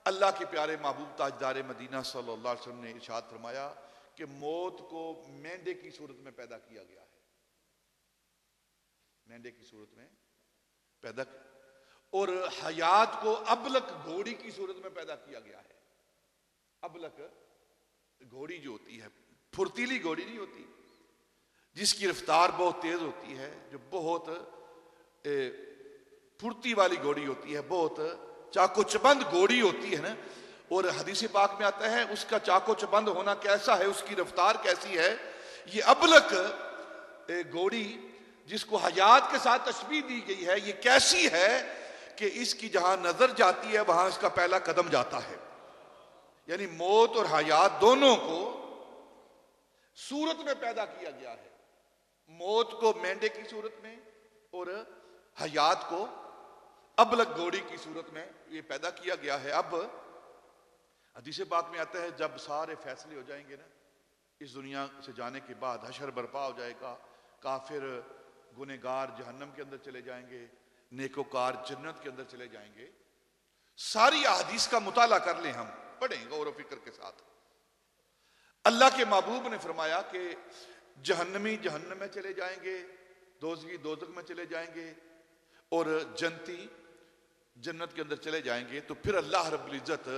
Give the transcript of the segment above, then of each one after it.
اللہ کے پیارے محبوب تاجدار مدینہ صلی اللہ علیہ وسلم نے ارشاد فرمایا کہ موت کو مینڈے کی صورت میں پیدا کیا گیا ہے، مینڈے کی صورت میں پیدا، اور حیات کو ابلک گھوڑی کی صورت میں پیدا کیا گیا ہے۔ ابلک گھوڑی جو ہوتی ہے، پھرتیلی گھوڑی نہیں ہوتی، جس کی رفتار بہت تیز ہوتی ہے، جو بہت پھرتی والی گھوڑی ہوتی ہے، بہت چاقو چبند گھوڑی ہوتی ہے نا، اور حدیث پاک میں آتا ہے اس کا چاقو چبند ہونا کیسا ہے، اس کی رفتار کیسی ہے۔ یہ ابلک گھوڑی جس کو حیات کے ساتھ تشبیہ دی گئی ہے، یہ کیسی ہے کہ اس کی جہاں نظر جاتی ہے وہاں اس کا پہلا قدم جاتا ہے، یعنی موت اور حیات دونوں کو صورت میں پیدا کیا گیا ہے، موت کو مینڈے کی صورت میں اور حیات کو ابلک گھوڑی کی صورت میں یہ پیدا کیا گیا ہے۔ اب حدیث پاک میں آتا ہے جب سارے فیصلے ہو جائیں گے نا اس دنیا سے جانے کے بعد، حشر برپا ہو جائے گا، کافر گنہگار جہنم کے اندر چلے جائیں گے، نیکوکار جنت کے اندر چلے جائیں گے۔ ساری احادیث کا مطالعہ کر لیں، ہم پڑھیں غور و فکر کے ساتھ۔ اللہ کے محبوب نے فرمایا کہ جہنمی جہنم میں چلے جائیں گے، دوزخی دوزخ میں چلے جائیں گے، اور جنتی جنت کے اندر چلے جائیں گے۔ تو پھر اللہ رب العزت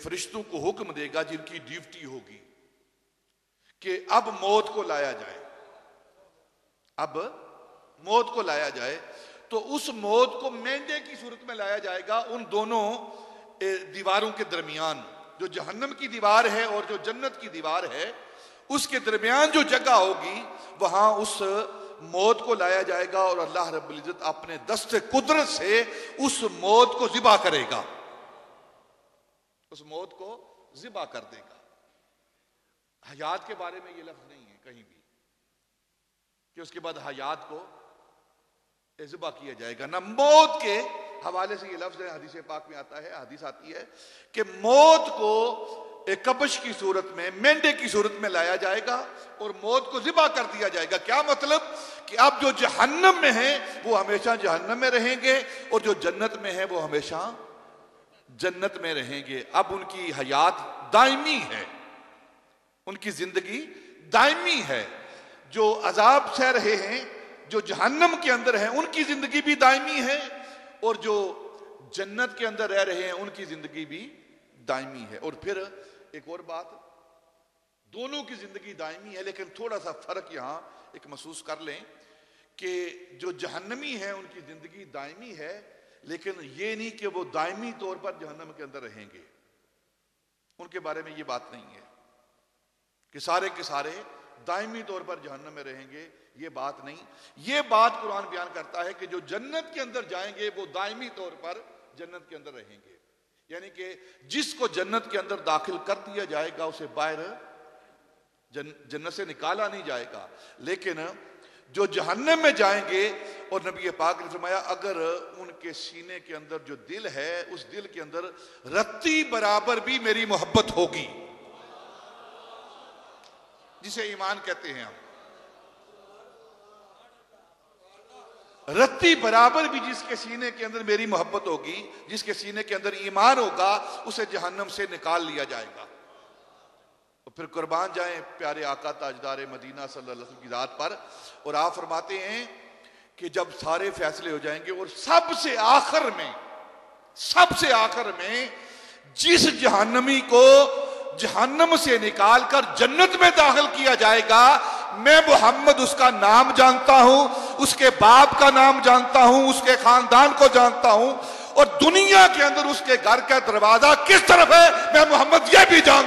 فرشتوں کو حکم دے گا جن کی ڈیوٹی ہوگی کہ اب موت کو لایا جائے، اب موت کو لایا جائے۔ تو اس موت کو مینڈے کی صورت میں لایا جائے گا ان دونوں دیواروں کے درمیان، جو جہنم کی دیوار ہے اور جو جنت کی دیوار ہے، اس کے درمیان جو جگہ ہوگی وہاں اس موت کو لایا جائے گا، اور اللہ رب العزت اپنے دست قدرت سے اس موت کو ذبح کرے گا، اس موت کو ذبح کر دے گا۔ حیات کے بارے میں یہ لفظ نہیں ہے کہیں بھی کہ اس کے بعد حیات کو ذبح کیا جائے گا، نہ موت کے حوالے سے یہ لفظ ہے۔ حدیث پاک میں آتا ہے، حدیث آتی ہے کہ موت کو ایک کبش کی صورت میں، مینڈے کی صورت میں لایا جائے گا اور موت کو ذبح کر دیا جائے گا۔ کیا مطلب کہ اب جو جہنم میں ہیں وہ ہمیشہ جہنم میں رہیں گے، اور جو جنت میں ہیں وہ ہمیشہ جنت میں رہیں گے۔ اب ان کی حیات دائمی ہے، ان کی زندگی دائمی ہے۔ جو عذاب سہ رہے ہیں، جو جہنم کے اندر ہیں، ان کی زندگی بھی دائمی ہے، اور جو جنت کے اندر رہ رہے ہیں ان کی زندگی بھی دائمی ہے۔ اور پھر ایک اور بات، دونوں کی زندگی دائمی ہے، لیکن تھوڑا سا فرق یہاں ایک محسوس کر لیں کہ جو جہنمی ہیں ان کی زندگی دائمی ہے، لیکن یہ نہیں کہ وہ دائمی طور پر جہنم کے اندر رہیں گے، ان کے بارے میں یہ بات نہیں ہے کہ سارے کے سارے دائمی طور پر جہنم میں رہیں گے، یہ بات نہیں۔ یہ بات قرآن بیان کرتا ہے کہ جو جنت کے اندر جائیں گے وہ دائمی طور پر جنت کے اندر رہیں گے، یعنی کہ جس کو جنت کے اندر داخل کر دیا جائے گا اسے باہر جنت سے نکالا نہیں جائے گا، لیکن جو جہنم میں جائیں گے، اور نبی پاک نے فرمایا اگر ان کے سینے کے اندر جو دل ہے اس دل کے اندر رتی برابر بھی میری محبت ہوگی، جسے ایمان کہتے ہیں ہم، رتی برابر بھی جس کے سینے کے اندر میری محبت ہوگی، جس کے سینے کے اندر ایمان ہوگا، اسے جہنم سے نکال لیا جائے گا۔ اور پھر قربان جائیں پیارے آقا تاجدار مدینہ صلی اللہ علیہ وسلم کی ذات پر، اور آپ فرماتے ہیں کہ جب سارے فیصلے ہو جائیں گے اور سب سے آخر میں جس جہنمی کو جہنم سے نکال کر جنت میں داخل کیا جائے گا، میں محمد اس کا نام جانتا ہوں، اس کے باپ کا نام جانتا ہوں، اس کے خاندان کو جانتا ہوں، اور دنیا کے اندر اس کے گھر کا دروازہ کس طرف ہے میں محمد یہ بھی جانتا ہوں۔